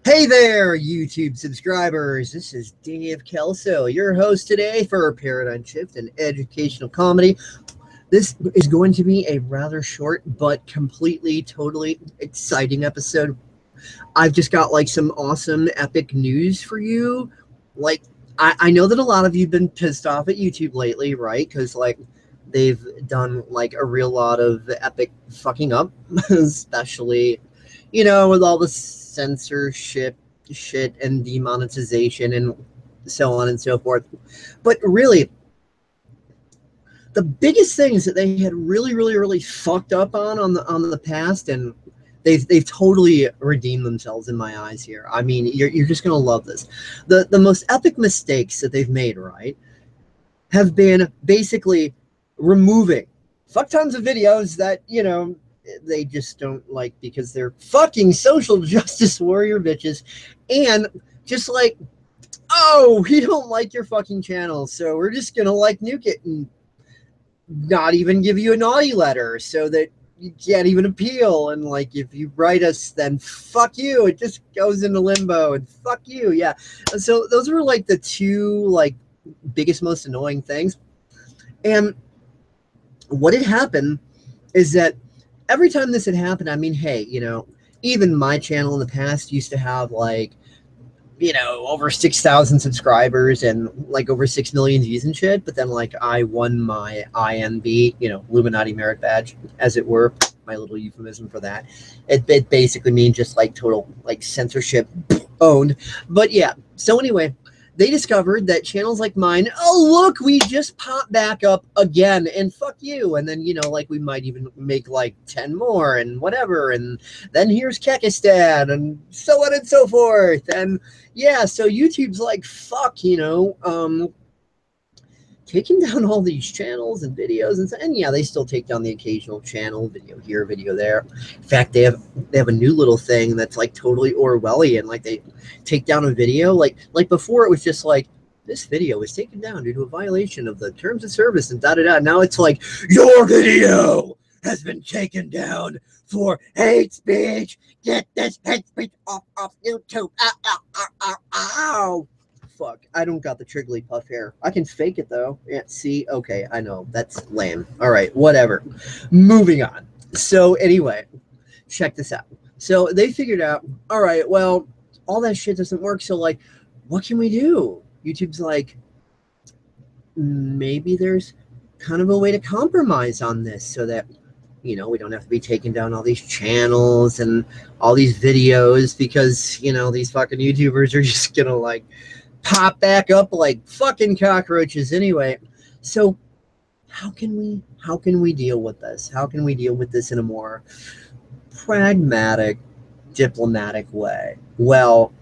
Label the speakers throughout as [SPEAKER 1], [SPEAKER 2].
[SPEAKER 1] Hey there, YouTube subscribers. This is Dave Kelso, your host today for Paradigm Shift and Educational Comedy. This is going to be a rather short but completely, totally exciting episode. I've just got like some awesome, epic news for you. Like, I know that a lot of you have been pissed off at YouTube lately, right? Because, like, they've done like a real lot of epic fucking up, especially with all the censorship shit and demonetization and so on and so forth. But really, the biggest things that they had really fucked up on the past, and they've totally redeemed themselves in my eyes here. I mean, you're just gonna love this. The most epic mistakes that they've made, right, have been basically removing fuck tons of videos that they just don't like because they're fucking social justice warrior bitches, and just like, oh, we don't like your fucking channel, so we're just gonna like nuke it and not even give you a naughty letter so that you can't even appeal. And like, if you write us, then fuck you, it just goes into limbo, and fuck you. Yeah. And so those were like the two like biggest, most annoying things. And what had happened is that every time this had happened, I mean, hey, even my channel in the past used to have like, over 6,000 subscribers and like over 6 million views and shit. But then like I won my IMB, Illuminati merit badge, as it were, my little euphemism for that. It basically means just like total like censorship owned. But yeah, so anyway, they discovered that channels like mine, oh, look, we just popped back up again, and fuck you. And then, like, we might even make like 10 more and whatever. And then here's Kekistan and so on and so forth. And yeah, so YouTube's like, fuck, taking down all these channels and videos, and yeah, they still take down the occasional channel, video here, video there. In fact, they have a new little thing that's like totally Orwellian. Like, they take down a video, like before it was just like, this video was taken down due to a violation of the terms of service and da-da-da. Now it's like, your video has been taken down for hate speech. Get this hate speech off YouTube. Ow, ow, ow, ow, ow. Fuck, I don't got the Trigglypuff hair. I can fake it though. Yeah, see? Okay, I know. That's lame. All right, whatever. Moving on. So anyway, check this out. So they figured out, all right, well, all that shit doesn't work, so like, what can we do? YouTube's like, maybe there's kind of a way to compromise on this so that, we don't have to be taking down all these channels and all these videos because, these fucking YouTubers are just gonna like pop back up like fucking cockroaches anyway. So how can we deal with this? How can we deal with this in a more pragmatic, diplomatic way? Well,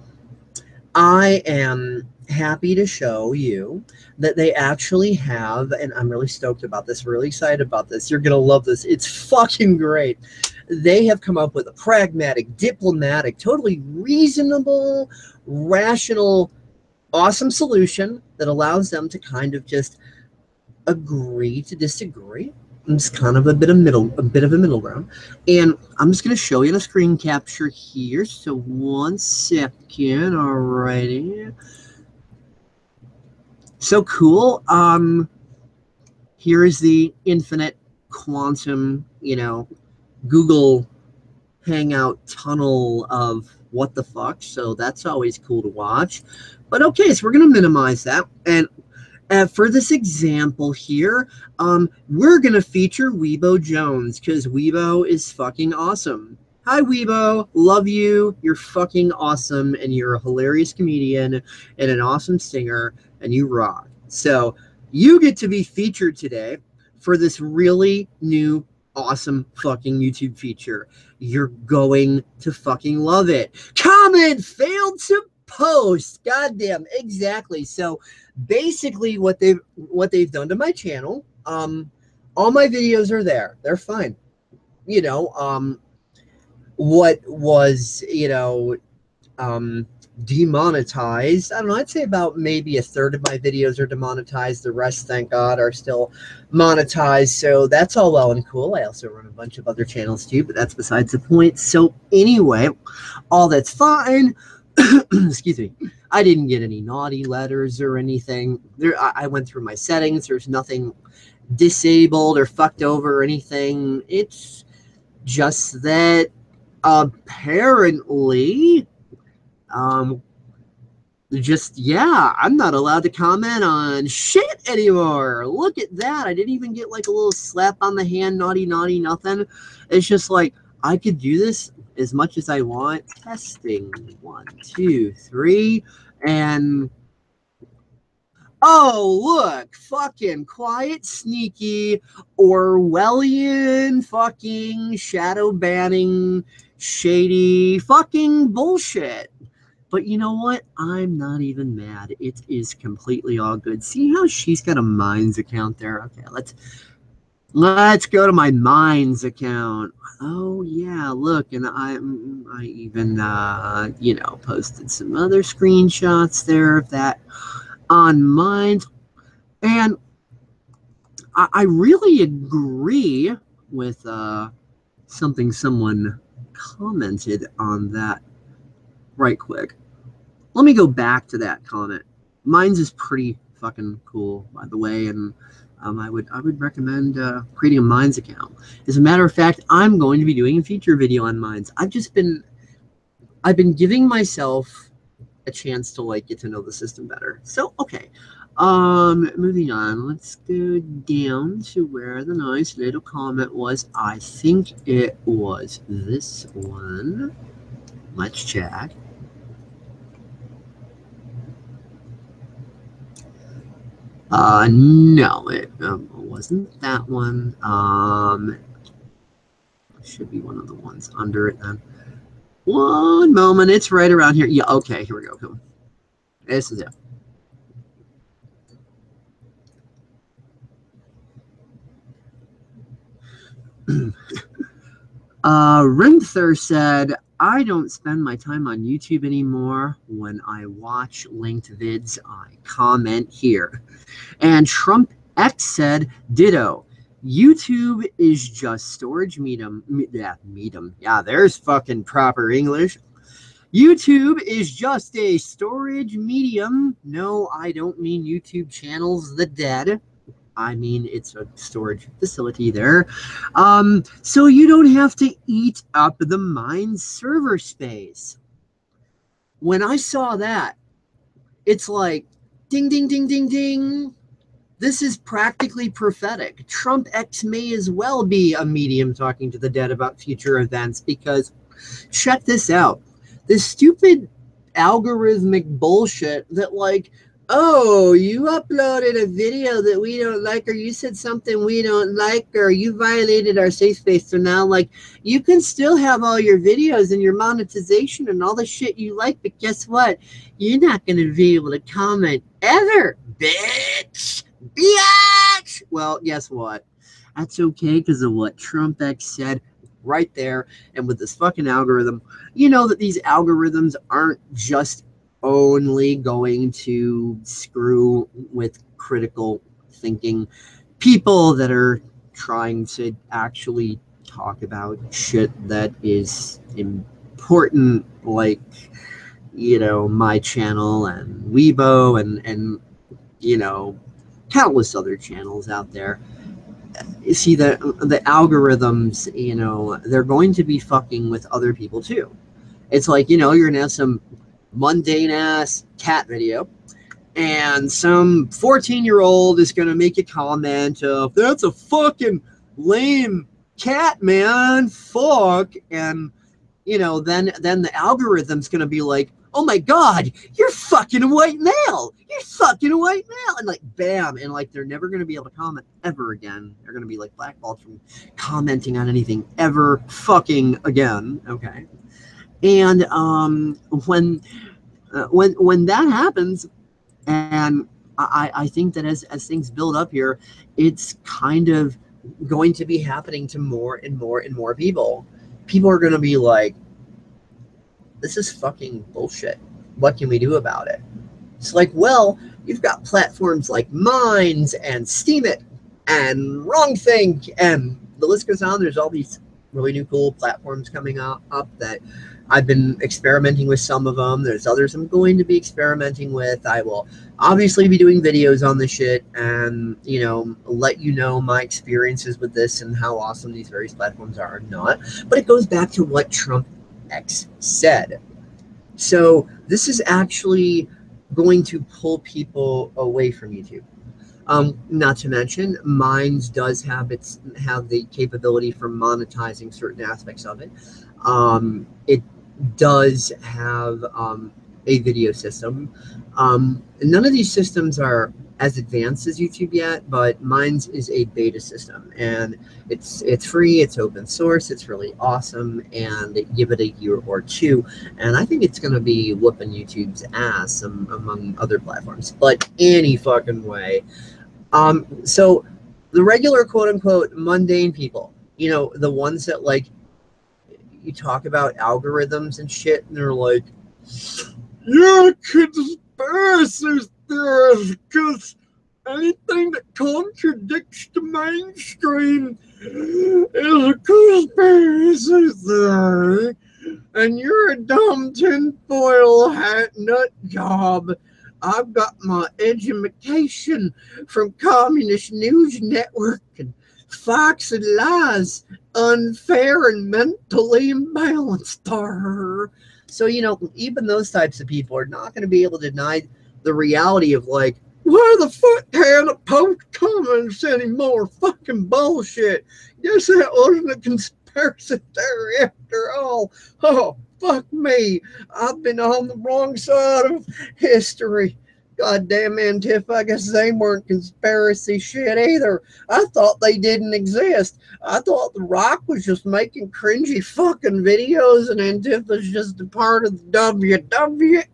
[SPEAKER 1] I am happy to show you that they actually have, and I'm really stoked about this, really excited about this. You're going to love this. It's fucking great. They have come up with a pragmatic, diplomatic, totally reasonable, rational, awesome solution that allows them to kind of just agree to disagree. It's kind of a bit of a middle ground. And I'm just going to show you the screen capture here. So 1 second. All righty. So cool. Here is the infinite quantum, Google Hangout tunnel of what the fuck. So that's always cool to watch. But okay, so we're going to minimize that. And for this example here, we're going to feature Weibo Jones because Weibo is fucking awesome. Hi, Weibo. Love you. You're fucking awesome, and you're a hilarious comedian and an awesome singer, and you rock. So you get to be featured today for this really new, awesome fucking YouTube feature. You're going to fucking love it. Comment failed to post. Goddamn, exactly. So basically what they've done to my channel, all my videos are there. They're fine. What was, demonetized, I don't know, I'd say about maybe a third of my videos are demonetized. The rest, thank God, are still monetized. So that's all well and cool. I also run a bunch of other channels too, but that's besides the point. So anyway, all that's fine. excuse me, I didn't get any naughty letters or anything. I went through my settings. There's nothing disabled or fucked over or anything. It's just that apparently, I'm not allowed to comment on shit anymore. Look at that. I didn't even get like a little slap on the hand, naughty, nothing. It's just like, I could do this as much as I want. Testing, 1, 2, 3, and oh, look, fucking quiet, sneaky, Orwellian, fucking shadow banning, shady, fucking bullshit. But you know what? I'm not even mad. It is completely all good. See how she's got a Minds account there? Okay, let's go to my Minds account. Oh yeah, look, and I even posted some other screenshots there of that on Minds, and I really agree with something someone commented on that. Right quick. Let me go back to that comment. Minds is pretty fucking cool, by the way, and I would recommend creating a Minds account. As a matter of fact, I'm going to be doing a feature video on Minds. I've been giving myself a chance to like get to know the system better. So okay. Moving on. Let's go down to where the nice little comment was. I think it was this one. Let's check. No, it wasn't that one. Should be one of the ones under it then. One moment, it's right around here. Yeah, okay, here we go. Come on. This is it. Rinther said, I don't spend my time on YouTube anymore. When I watch linked vids, I comment here. And Trump X said, ditto. YouTube is just storage medium. Yeah, there's fucking proper English. YouTube is just a storage medium. No, I don't mean YouTube channels the dead. I mean, it's a storage facility there. So you don't have to eat up the Minds server space. When I saw that, it's like, ding, ding, ding, ding, ding. This is practically prophetic. Trump X may as well be a medium talking to the dead about future events, because check this out. This stupid algorithmic bullshit that like, oh, you uploaded a video that we don't like, or you said something we don't like, or you violated our safe space. So now, like, you can still have all your videos and your monetization and all the shit you like, but guess what? You're not going to be able to comment ever, bitch. Bitch! Well, guess what? That's okay because of what Trump X said right there. And with this fucking algorithm, you know that these algorithms aren't just only going to screw with critical thinking people that are trying to actually talk about shit that is important, like, you know, my channel and Weibo and you know, countless other channels out there. You see, the algorithms, you know, they're going to be fucking with other people too. It's like, you know, you're gonna have some mundane ass cat video and some 14-year-old is gonna make a comment of, that's a fucking lame cat, man, fuck. And you know, then the algorithm's gonna be like, oh my god, you're fucking a white male, you're fucking a white male, and like bam, and like they're never gonna be able to comment ever again. They're gonna be like blackballed from commenting on anything ever fucking again. Okay. And when that happens, and I think that as things build up here, it's kind of going to be happening to more and more and more people. People are going to be like, this is fucking bullshit. What can we do about it? It's like, well, you've got platforms like Minds and Steemit and Wrongthink, and the list goes on. There's all these really new cool platforms coming up that I've been experimenting with some of them. There's others I'm going to be experimenting with. I will obviously be doing videos on this shit and, you know, let you know my experiences with this and how awesome these various platforms are or not. But it goes back to what Trump X said. So this is actually going to pull people away from YouTube. Not to mention, Minds does have the capability for monetizing certain aspects of it. It does have a video system. None of these systems are as advanced as YouTube yet, but Minds is a beta system, and it's free, it's open source, it's really awesome, and give it a year or two, and I think it's going to be whooping YouTube's ass among other platforms. But any fucking way. So the regular quote-unquote mundane people, you know, the ones that, like, you talk about algorithms and shit, and they're like, you're a conspiracy theorist because anything that contradicts the mainstream is a conspiracy theory, and you're a dumb tinfoil hat nut job. I've got my education from Communist News Network and Fox and Lies, unfair and mentally imbalanced. So, you know, even those types of people are not going to be able to deny the reality of, like, why the fuck can't I post comments anymore? Fucking bullshit. Guess that wasn't a conspiracy theory after all. Oh, fuck me. I've been on the wrong side of history. Goddamn Antifa, I guess they weren't conspiracy shit either. I thought they didn't exist. I thought The Rock was just making cringy fucking videos and Antifa's just a part of the WWA.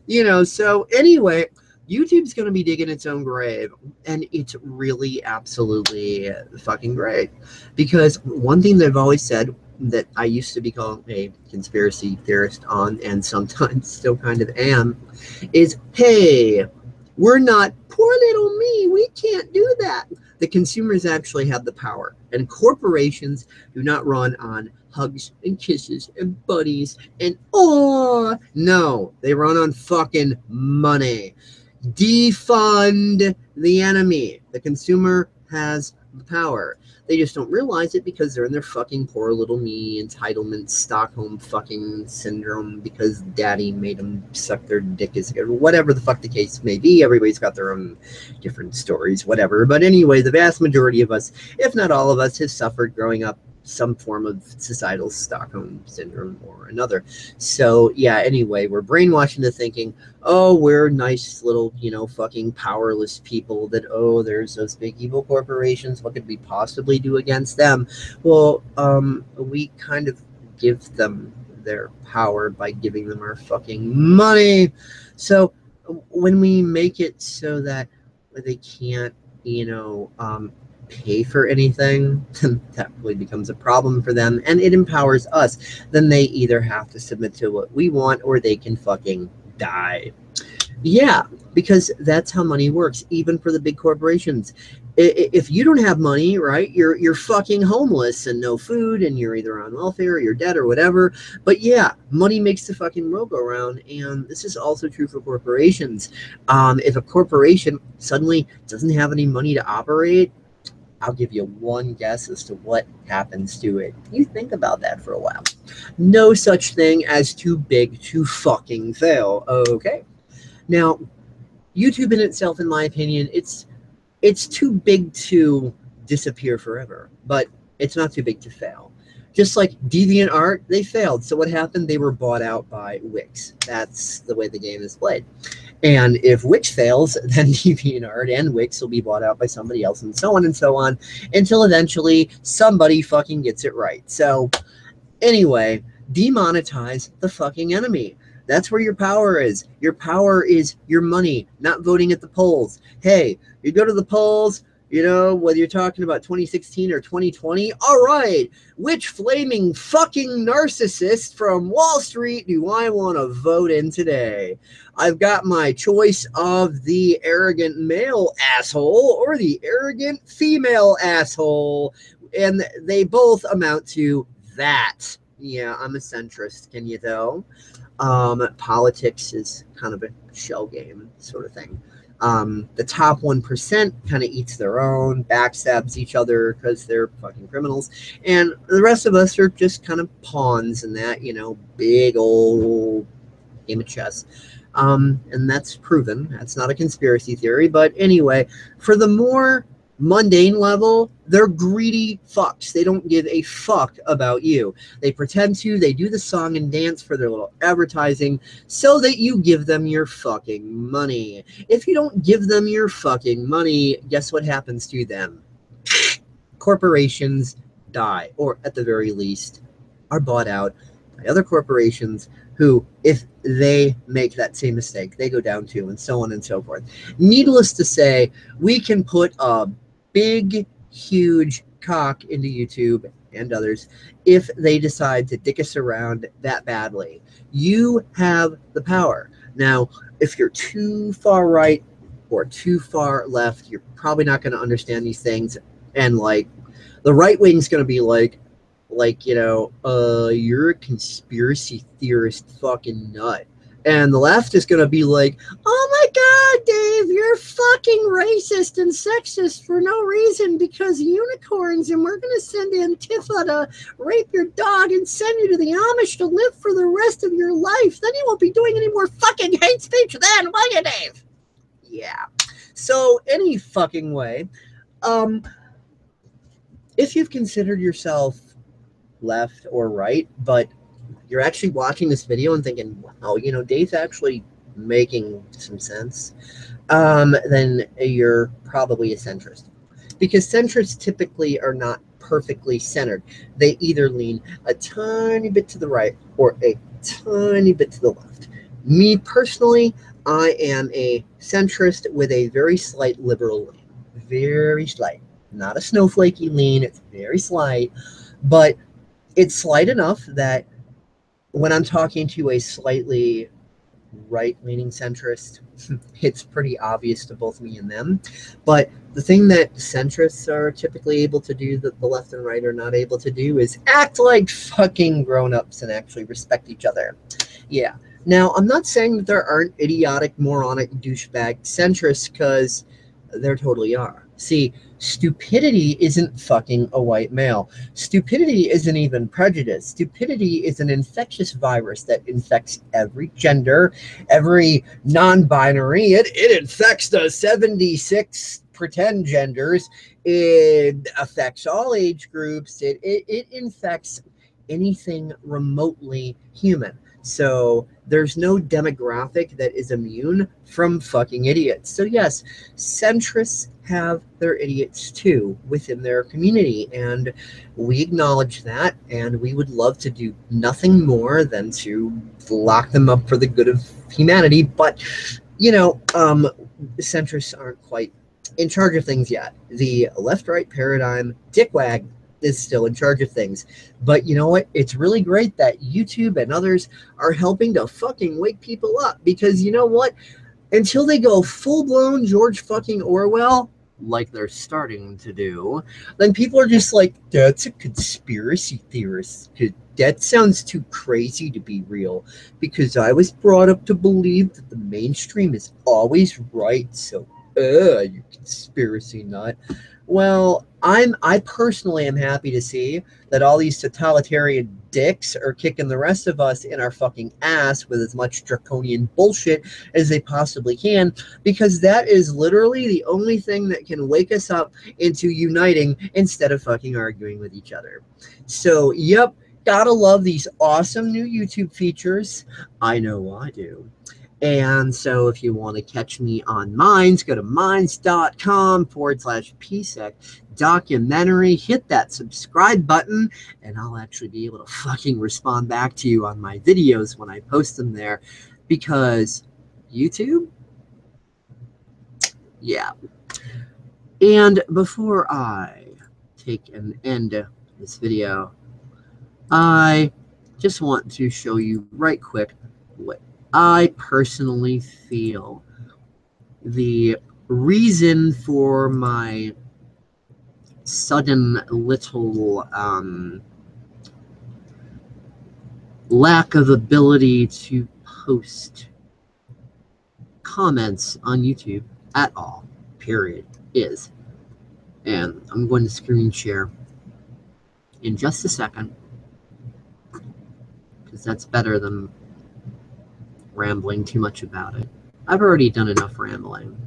[SPEAKER 1] You know, so anyway, YouTube's going to be digging its own grave, and it's really absolutely fucking great. Because one thing they've always said that I used to be called a conspiracy theorist on, and sometimes still kind of am, is, hey, we're not poor little me. We can't do that. The consumers actually have the power, and corporations do not run on hugs and kisses and buddies and oh no, they run on fucking money. Defund the enemy. The consumer has the power. They just don't realize it because they're in their fucking poor little me entitlement Stockholm fucking syndrome because daddy made them suck their dick as whatever the fuck the case may be. Everybody's got their own different stories, whatever. But anyway, the vast majority of us, if not all of us, have suffered growing up some form of societal Stockholm syndrome or another. So yeah, anyway, we're brainwashed into thinking, oh, we're nice little, you know, fucking powerless people that, oh, there's those big evil corporations. What could we possibly do against them? Well, we kind of give them their power by giving them our fucking money. So when we make it so that they can't, you know, pay for anything, that really becomes a problem for them, and it empowers us. Then they either have to submit to what we want or they can fucking die. Yeah, because that's how money works, even for the big corporations. If you don't have money, right, you're fucking homeless and no food, and you're either on welfare or you're dead or whatever. But yeah, money makes the fucking world go around, and this is also true for corporations. If a corporation suddenly doesn't have any money to operate, I'll give you one guess as to what happens to it. You think about that for a while. No such thing as too big to fucking fail. Okay. Now, YouTube in itself, in my opinion, it's too big to disappear forever, but it's not too big to fail. Just like DeviantArt, they failed. So what happened? They were bought out by Wix. That's the way the game is played. And if Wix fails, then DeviantArt and Wix will be bought out by somebody else, and so on, until eventually somebody fucking gets it right. So anyway, demonetize the fucking enemy. That's where your power is. Your power is your money, not voting at the polls. Hey, you go to the polls, you know, whether you're talking about 2016 or 2020, all right, which flaming fucking narcissist from Wall Street do I want to vote in today? I've got my choice of the arrogant male asshole or the arrogant female asshole. and they both amount to that. Yeah, I'm a centrist, can you tell? Politics is kind of a shell game sort of thing. The top 1% kind of eats their own, backstabs each other because they're fucking criminals. And the rest of us are just kind of pawns in that, big old game of chess. And that's proven. That's not a conspiracy theory. But anyway, for the more mundane level, they're greedy fucks. They don't give a fuck about you. They pretend to. They do the song and dance for their little advertising so that you give them your fucking money. If you don't give them your fucking money, guess what happens to them? Corporations die, or at the very least, are bought out by other corporations who, if they make that same mistake, they go down too, and so on and so forth. Needless to say, we can put a big, huge cock into YouTube and others if they decide to dick us around that badly. You have the power. Now, if you're too far right or too far left, you're probably not going to understand these things. And like, the right wing's going to be like, you're a conspiracy theorist fucking nut. And the left is going to be like, oh my God, Dave, you're fucking racist and sexist for no reason because unicorns, and we're going to send Antifa to rape your dog and send you to the Amish to live for the rest of your life. Then you won't be doing any more fucking hate speech then, will you, Dave? Yeah. So any fucking way, if you've considered yourself left or right, but you're actually watching this video and thinking, wow, Dave's actually making some sense, then you're probably a centrist. Because centrists typically are not perfectly centered. They either lean a tiny bit to the right or a tiny bit to the left. Me personally, I am a centrist with a very slight liberal lean. Very slight. Not a snowflakey lean, it's very slight, but it's slight enough that when I'm talking to a slightly right-leaning centrist, it's pretty obvious to both me and them. But the thing that centrists are typically able to do that the left and right are not able to do is act like fucking grown-ups and actually respect each other. Yeah. Now, I'm not saying that there aren't idiotic, moronic, douchebag centrists, because there totally are. See, stupidity isn't fucking a white male. Stupidity isn't even prejudice. Stupidity is an infectious virus that infects every gender, every non-binary. It infects the 76 pretend genders. It affects all age groups. It infects anything remotely human. So there's no demographic that is immune from fucking idiots. So yes, centrists have their idiots too within their community, and we acknowledge that, and we would love to do nothing more than to lock them up for the good of humanity. But centrists aren't quite in charge of things yet. The left-right paradigm dickwag is still in charge of things. But you know what? It's really great that YouTube and others are helping to fucking wake people up, because you know what? Until they go full-blown George fucking Orwell, like they're starting to do, then people are just like, that's a conspiracy theorist. That sounds too crazy to be real, because I was brought up to believe that the mainstream is always right, so you conspiracy nut. Well, I personally am happy to see that all these totalitarian dicks are kicking the rest of us in our fucking ass with as much draconian bullshit as they possibly can, because that is literally the only thing that can wake us up into uniting instead of fucking arguing with each other. So, yep, gotta love these awesome new YouTube features. I know I do. And so if you want to catch me on Minds, go to minds.com/PSEC documentary, hit that subscribe button, and I'll actually be able to fucking respond back to you on my videos when I post them there, because YouTube, yeah. And before I take an end of this video, I just want to show you right quick what I personally feel the reason for my sudden little lack of ability to post comments on YouTube at all, period, is. And I'm going to screen share in just a second, because that's better than rambling too much about it. I've already done enough rambling.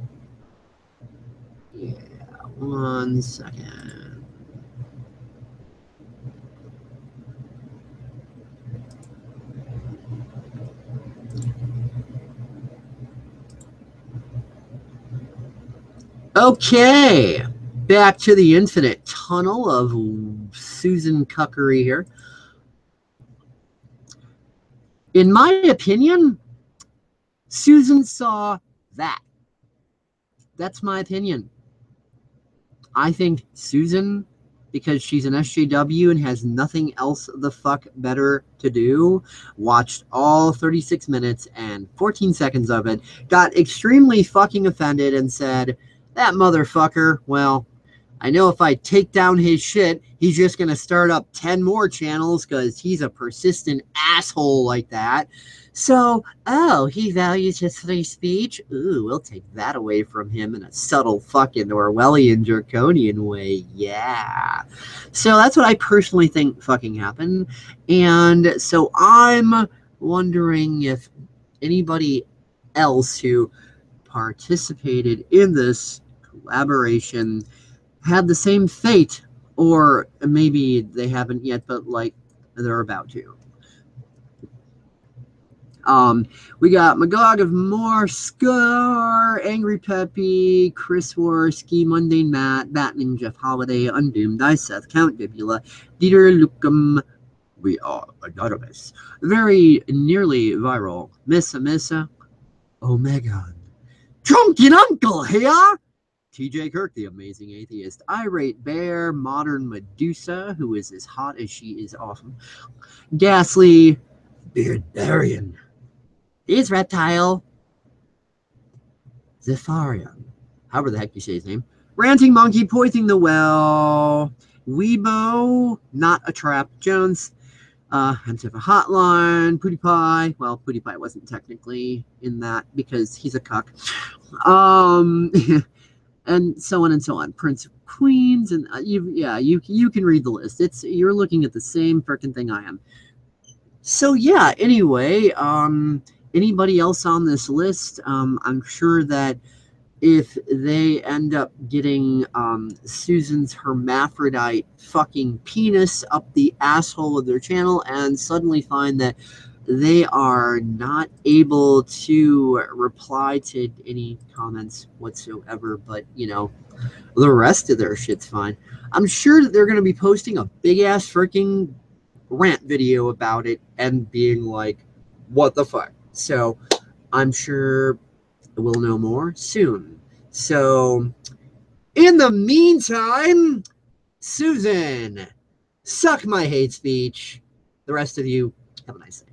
[SPEAKER 1] Yeah, 1 second. Okay, back to the infinite tunnel of Susan Cuckery here. In my opinion, Susan saw that. That's my opinion. I think Susan, because she's an SJW and has nothing else the fuck better to do, watched all 36 minutes and 14 seconds of it, got extremely fucking offended and said, that motherfucker, well, I know if I take down his shit, he's just going to start up 10 more channels because he's a persistent asshole like that. So, oh, he values his free speech? Ooh, we'll take that away from him in a subtle fucking Orwellian draconian way. Yeah. So that's what I personally think fucking happened. And so I'm wondering if anybody else who participated in this collaboration had the same fate, or maybe they haven't yet, but like they're about to. We got Magog of Morscar, Angry Peppy, Chris Worski, Mundane Matt, Batman, Jeff Holiday, Undoomed, Seth, Count Dibula, Dieter Lucum, we are anonymous, very nearly viral, Missa, Omega, Drunken Uncle here, TJ Kirk, the amazing atheist, Irate Bear, Modern Medusa, who is as hot as she is awesome, Ghastly, Beardarian, is Reptile, Zepharian, however the heck you say his name, Ranting Monkey, Poisoning the Well, Weebo, Not a Trap, Jones, Antifa Hotline, PewDiePie. Well, PewDiePie wasn't technically in that because he's a cuck. And so on and so on. Prince of Queens, and you can read the list. You're looking at the same freaking thing I am. So yeah, anyway, anybody else on this list, I'm sure that if they end up getting Susan's hermaphrodite fucking penis up the asshole of their channel and suddenly find that they are not able to reply to any comments whatsoever, but, you know, the rest of their shit's fine. I'm sure that they're going to be posting a big-ass freaking rant video about it and being like, what the fuck? So I'm sure we'll know more soon. So in the meantime, Susan, suck my hate speech. The rest of you, have a nice day.